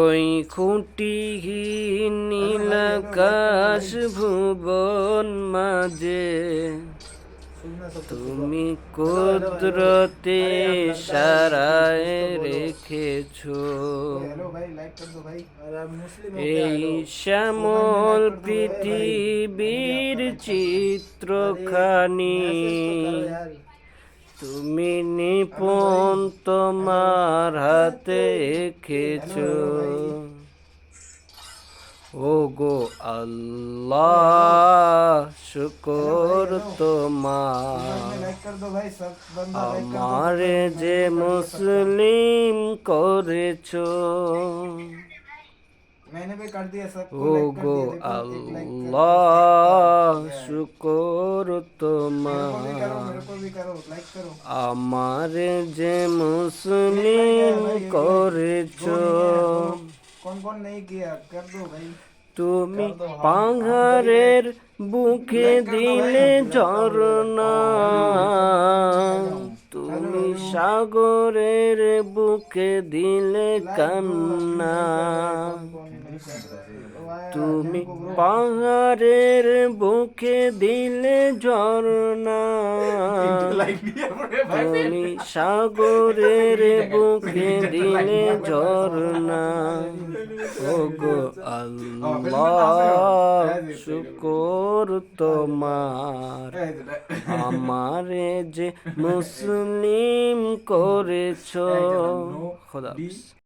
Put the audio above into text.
ওই খুঁটিহীন নীলাকাশ ভুবন মাঝে তুমি কুদরতে সারায় রেখেছো এই শ্যামল পৃথিবীর চিত্রখানি তুমি নিপুণ তোমার হাতে এঁকেছো। ও গো আল্লাহ শুকর তোমার, আমারে যে মুসলিম করেছো। ও গো আল্লাহ শুকর তোমার, আমারে যে মুসলিম করেছো। তুমি পাহাড়ের বুকে দিলে ঝরনা, তুমি সাগরের বুকে দিলে কান্না। তুমি পাহাড়ের বুকে দিলে ঝরনা, তুমি সাগরের বুকে দিলে ঝরনা। ও গো আল্লাহ শুকর তোমার, আমারে যে মুসলিম করেছো। খোদা হাফেজ।